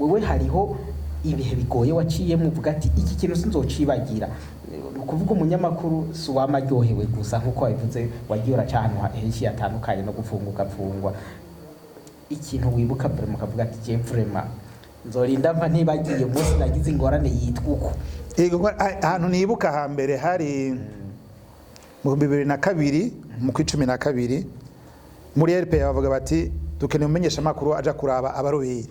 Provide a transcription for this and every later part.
wewe hariho ibihe bigoye waciyemo uvuga ati iki kintu sinzocibagira kuvuga umunyamakuru si wamaryohewe gusa nkuko wabivuze wagiye uracanwa henshi yatandukanye no gufungwa ikintu wibuka vraiment ukavuga ati je vraiment nzorinda mva ntibagiye umunsi nagize ingorane yitwa uko ahantu nibuka hambere hari mu 2002 mu 12 muri RP bavuga bati dukeneye umenyesha makuru aja kuraba abaroberi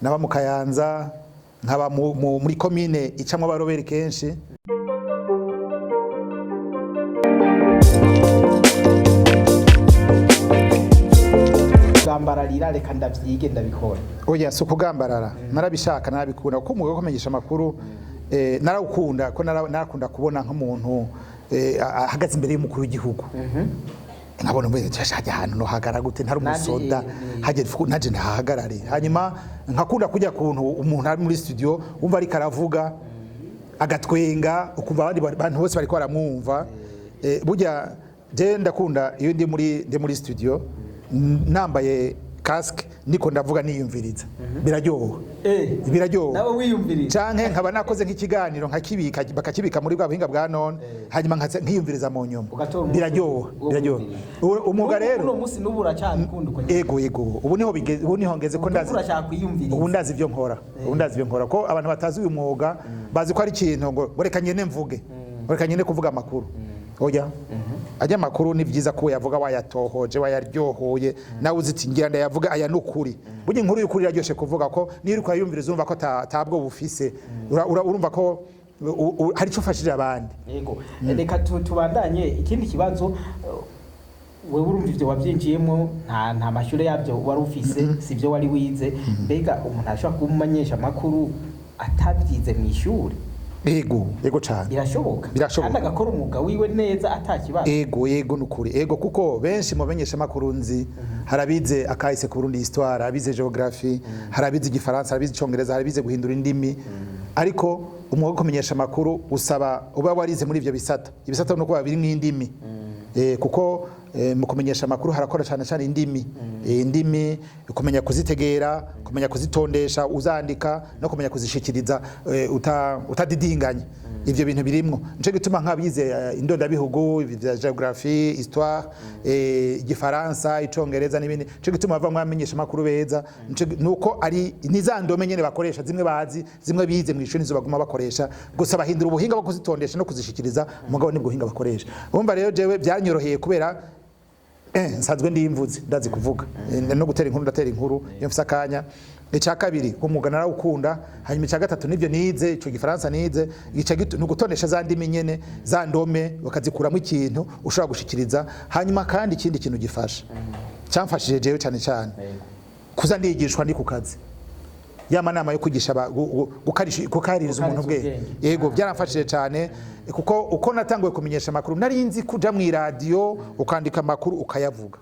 naba mu Kayanza nkaba muri commune icamwe abaroberi kenshi gambararira reka ndavyige ndabikora oya so kugambarara narabishaka narabikunda kuko umugabo komenyesha makuru narawukunda ko narakunda kubona nk'umuntu ahagaze imbere y'umukuru w'igihugu nkabona mwe cyashajya ahantu no hagara gute ntari umusoda haje naje ndahagarare hanyuma nkakunda kujya kuntu umuntu ari muri studio umva ari karavuga agatwenga ukumva abandi bantu bose bari ko baramwumva burya je ndakunda iyo ndi muri studio nambaye casque niko ndavuga niyumviriza biraryoha biraryoha nawe wiyumviriza canke nkaba nakoze nk'ikiganiro nkakibika bakakibika muri bwa buhinga bwa none hanyuma nkiyumviriza mu nyuma biraryoha umuga rero uno musi nubura cyane kunduko ego ubu niho ngeze ko ndazi ubu ndazi ivyo nkora ko abantu batazi uyu mwuga bazi ko ari ikintu ngo reka nyene mvuge reka nyene kuvuga amakuru oya ajya makuru ni byiza ko yavuga wayatohoje wayaryohoye nawe uzitingira ndayavuga aya nukuri burya inkuru y'ukuri iraryoshe kuvuga ko niyo uko yumvira uzumva ko tabwo bufise urumva ko hari cyo fashije abandi yego reka tubandanye ikindi kibazo wewe urumva ivyo wavyinjiyemo nta mashure yabyo wari ufise sivyo wari wize mbega umuntu ashobora kumanyesha makuru atabyize mu ishuri Ego cyane birashoboka kandi agakora umwuga wiwe neza atakibazo ego nukuri kuko benshi mu bamenyesha makuru nzi harabize akahise ku Burundi histoire harabize geography harabize igifaransa harabize icongereza harabize guhindura indimi ariko umwuga kumenyesha makuru usaba uba warize muri ivyo ibisata no kuba biri mw'indimi kuko mu kumenyesha makuru harakora cyane indimi kumenya kuzitegera kumenya kuzitondesha uzandika no kumenya kuzishikiriza utadidinganya ivyo bintu birimwo nje gituma nkabize indondabihugu vya geography histoire igifaransa icongereza n'ibindi nje gituma bava mwamenyesha makuru beza nuko ari nizandome nyene bakoresha zimwe bazi zimwe bize mu ishuri baguma bakoresha gusa bahindura ubuhinga bwo kuzitondesha no kuzishikiriza umugabo nibwo buhinga bakoresha umva rero jewe byanyoroheye kubera nsanzwe ndimvuze ndazi kuvuga no gutera inkuru iyo mfisa kanya icya kabiri umwuga narawukunda hanyuma icya gatatu nivyo nize ico gifaransa nize gica no gutonesha za ndimi nyene za ndome bakazikuramo ikintu ushobora gushikiriza hanyuma kandi ikindi kintu gifasha cyamfashije jewe cyane kuza ndigishwa ndi ku kazi yama nama yo kugisha gukaririza umuntu bwe yego byaramfashije cyane kuko uko natanguye kumenyesha makuru nari nzi kuja mu radio ukandika makuru ukayavuga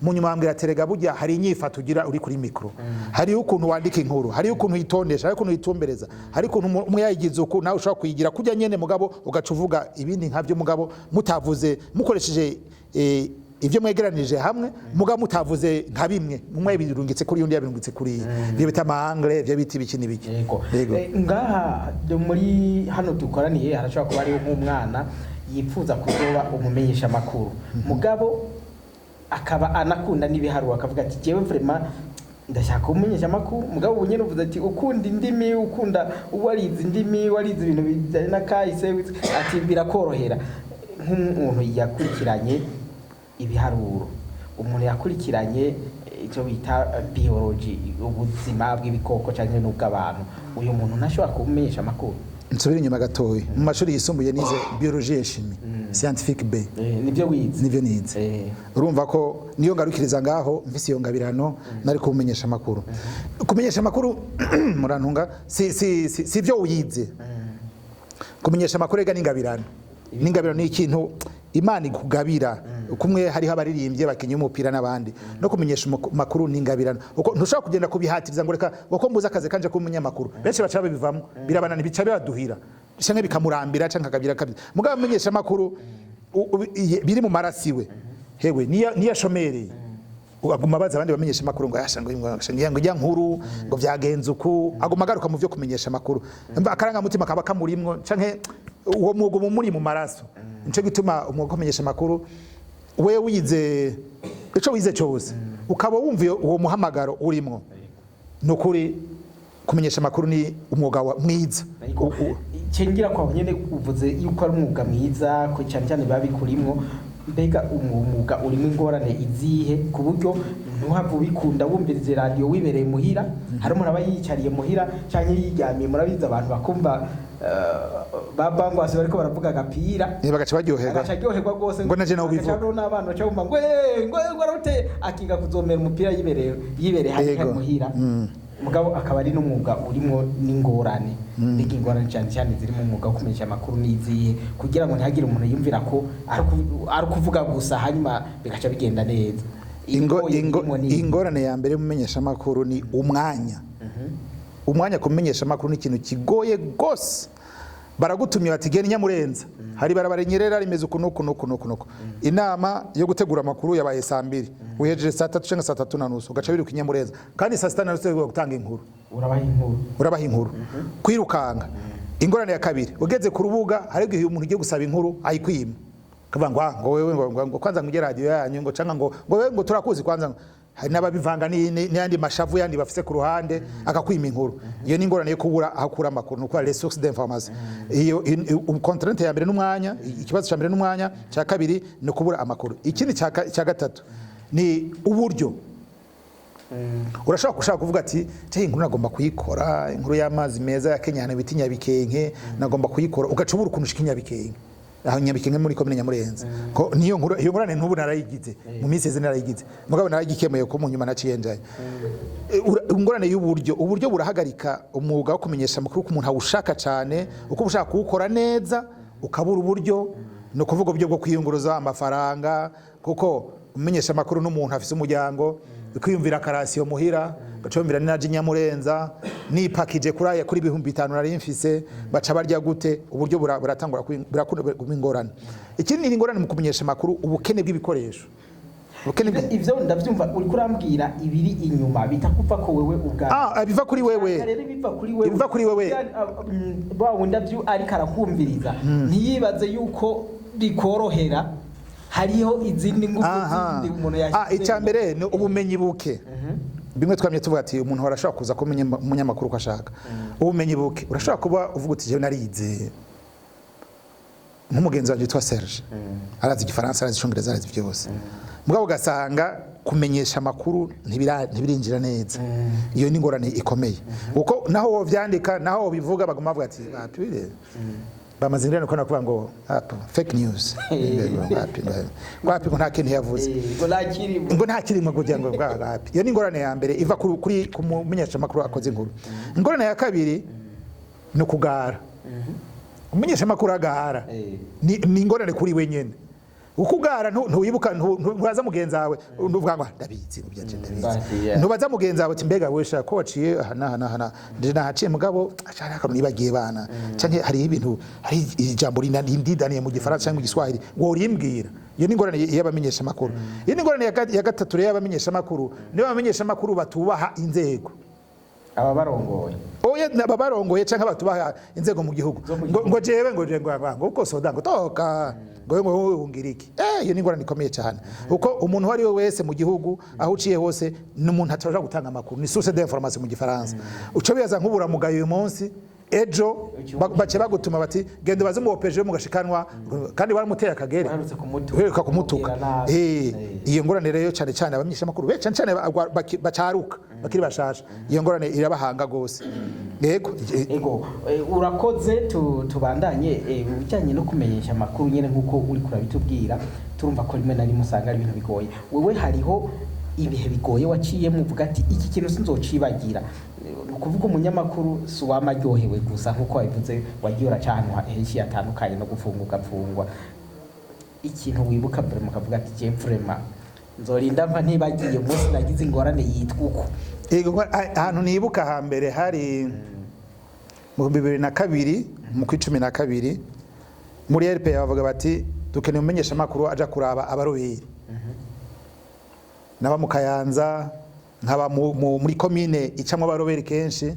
munyuma ambwira terega burya hari inyifato ugira uri kuri mikro hari ukuntu wandika inkuru hari ukuntu yitondesha hari ukuntu yitumbereza hari ukuntu umuyayigize uko nawe ushobora kuyigira kujya nyene mugabo ugacuvuga ibindi nkavyo mugabo mutavuze mukoresheje ivyo mwegeranije hamwe muga mutavuze nka bimwe mumwe birungitse kuri yundi yabirungitse kuri byo bita maangle byo biti biki nibiki yego ngaha muri hano dukoraniye harashobora kuba ari nk'umwana yipfuza kuzoba umumenyesha makuru mugabo akaba anakunda n'ibiharu akavuga ati jewe vraiment ndashaka umumenyesha makuru mugabo ubunye nuvuze ati ukunda indimi ukunda warize indimi warize ibintu bijanye na kahise ati birakorohera nk'umuntu yakurikiranye ibiharuro umuntu yakurikiranye icyo bita biology ubuzima bw'ibikoko cyangwa n'ubw'abantu uyu muntu ntashobora kumenyesha makuru nsubira inyuma gatoyi mu mashuri yisumbuye nize biologie et chimie scientifique B nivyo nize urumva ko niyo ngarukiriza ngaho mfise iyo ngabirano nari kumenyesha makuru kumenyesha makuru murantunga si byo uyize kumenyesha makuru ega n'ingabirano ni ikintu Imana ikugabira kumwe hari abaririmbye bakenye umupira n'abandi no kumenyesha makuru n'ingabirano uko ntushaka kugenda kubihatiriza ngo reka uko mbuza akaze kanje kumunyamakuru benshi bacha babivamo birabana ntibica bibaduhira canke bikamurambira canke akabira kabiri mugabo amenyesha makuru biri mu marasiwe hewe niya shomereye aguma abaza abandi bamenyesha amakuru ngo yashango ngo ijya nkuru ngo vyagenze uku aguma agaruka mu vyo kumenyesha amakuru akaranga mutima kaba kamurimwo canke uwo mwugo muri mu maraso nico gituma umwugo kumenyesha amakuru we wize ico wize cyose ukaba wumva uwo muhamagaro urimwo nukuri kumenyesha amakuru ni umwuga mwiza cengira kwa nyene uvuze yuko ari umwuga mwiza ko cyane cyane babikurimwo mbega umwuga urimo ingorane izihe ku buryo ntuhava ubikunda wumviriza radio wibereye muhira hari umuntu aba yicariye muhira cyangwa yiryamiye murabiza abantu bakumva babangwase bariko baravuga agapira bagaca baryoherwa rwose ngo naje nawo bivuga n'abantu baca bumva ngo arote akiga kuzomera umupira yibereye hariya muhira mugabo akaba ari n'umwuga urimo n'ingorane mbega ingorane cyane cyane ziri mu mwuga wo kumenyesha amakuru n'izihe kugira ngo ntihagire umuntu yumvira ko ari kuvuga gusa hanyuma bigaca bigenda neza ingorane ya mbere mumenyesha amakuru ni umwanya kumenyesha amakuru ni ikintu kigoye gose baragutumye bati genda Nyamurenza hari barabara Nyerera rimeze uku inama yo gutegura amakuru yabaye saa 2 uhejeje saa 3 cyangwa saa 3:30 ugaca biruka Nyamurenza kandi saa 6:30 gutanga inkuru urabaha inkuru kwirukanga ingorane ya kabiri ugeze ku rubuga hari igihe umuntu ugiye gusaba inkuru ayikwima kavuga ngo wewe ngo kwanza ngije radio yanyu ngo canga ngo wewe ngo turakuzi kwanza hari n'ababivanga n'andi mashavu yandi bafise ku ruhande akakwima inkuru iyo ni ingorane yo kubura ahakura amakuru nuko les sources d'information iyo contrainte ya mbere n'umwanya ikibazo cya mbere n'umwanya cya kabiri no kubura amakuru ikindi cya gatatu ni uburyo urashaka gushaka kuvuga ati cyo inkuru nagomba kuyikora inkuru y'amazi meza ya Kenya hana bitinya bikenke nagomba kuyikora ugacubura ukuntu shikinya bikenke aho Nyabikenke muri komine Nyamurenza ko niyo nkuru iyo ngurane ntubu narayigize mu minsi yeze narayigize mugabo naragikemeye ko mu nyuma naciyenjaye ingorane uburyo burahagarika umwuga wo kumenyesha amakuru ku muntu awushaka cyane uko ushaka kuwukora neza ukabura uburyo no kuvuga uburyo bwo kwiyunguruza amafaranga kuko umenyesha amakuru n'umuntu afise umuryango kwiyumvira karasiyo muhira gacomvira ninaje Nyamurenza ni package kuraya kuri 5,000 nari mfise baca barya gute uburyo buratangura ingorane ikindi ni ingorane mu kumenyesha amakuru ubukene bw'ibikoresho ivyo ndavyumva uri kurambwira ibiri inyuma bitakuva ko wewe ubwa biva kuri wewe biva kuri wewe bawo ndavyo ari karakumviriza ntiyibaze yuko bikorohera hariho izindi ngufu zindi umuntu yashyize icyambere ni ubumenyi buke bimwe twamye tuvuga ati umuntu arashaka kuza kumenya umunyamakuru ko ashaka ubumenyi buke urashaka kuba uvuga uti je narize nk'umugenzi wanje yitwa Serge arazi igifaransa arazi icyongereza arazi byose mugabo ugasanga kumenyesha amakuru ntibirinjira neza iyo ni ngorane ikomeye uko naho wo vyandika naho wo bivuga baguma bavuga ati batwire bamazindira ko nakuvuga ngo fake news kwapi ngo nta kintu yavuze ngo nta kirimo kugira ngo bwapi iyo ni ingorane ya mbere iva kuri kumumenyesha amakuru akoze inkuru ingorane ya kabiri no kugara umenyesha amakuru agahara ni ingorane kuri wenyene ukugara ntuyibuka ntubaza mugenzi wawe uvuga ngo ndabizi ubyaje ndabizi ntubaza mugenzi wawe mbega wesha ko waciye hana nje nahaciye mugabo ashaka nibagiye bana canke hari ibintu hari ijambo rindidaniye mu gifaransa cyangwa mu Giswahili wo rimbwira iyo ni ingorane y'abamenyesha amakuru iyo ni ingorane ya gatatu rero y'abamenyesha amakuru niyo bamenyesha amakuru batubaha inzego ababarongoye canke batubaha inzego mu gihugu ngo jewe ngo uko soda ngo toka ngo ungiriki iyo ni ingorane ikomeye cyane uko umuntu wari we wese mu gihugu aho uciye hose n'umuntu atashoboye gutanga amakuru ni source d'information mu gifaransa uco biyaza nk'ubura mugayo uyu munsi ejo bace bagutuma bati gende baze mu opeje mugashikanwa kandi baramuteye akagere heruka kumutuka iyo ngorane rero cyane cyane abamenyesha amakuru be cyane bacaruka bakiri bashasha iyo ngorane irabahanga gose ego urakoze tubandanye bijyanye no kumenyesha amakuru nyene nkuko uri kurabitubwira turumva ko rimwe na rimwe usanga ari ibintu bigoye wewe hariho ibihe bigoye waciyemo uvuga ati iki kintu sinzocibagira kuvuga umunyamakuru si wamaryohewe gusa nkuko wabivuze wagiye uracanwa henshi hatandukanye no gufungwa ikintu wibuka mbere mukavuga ati je vraiment nzorinda mpa ntibagiye umunsi nagize ingorane yitwa uko ahantu nibuka hambere hari mu 2002 mu 2012 muri RPA bavuga bati dukeneye umenyesha amakuru aja kuraba abaroberi naba mu Kayanza nkaba muri komine icamwe abaroberi kenshi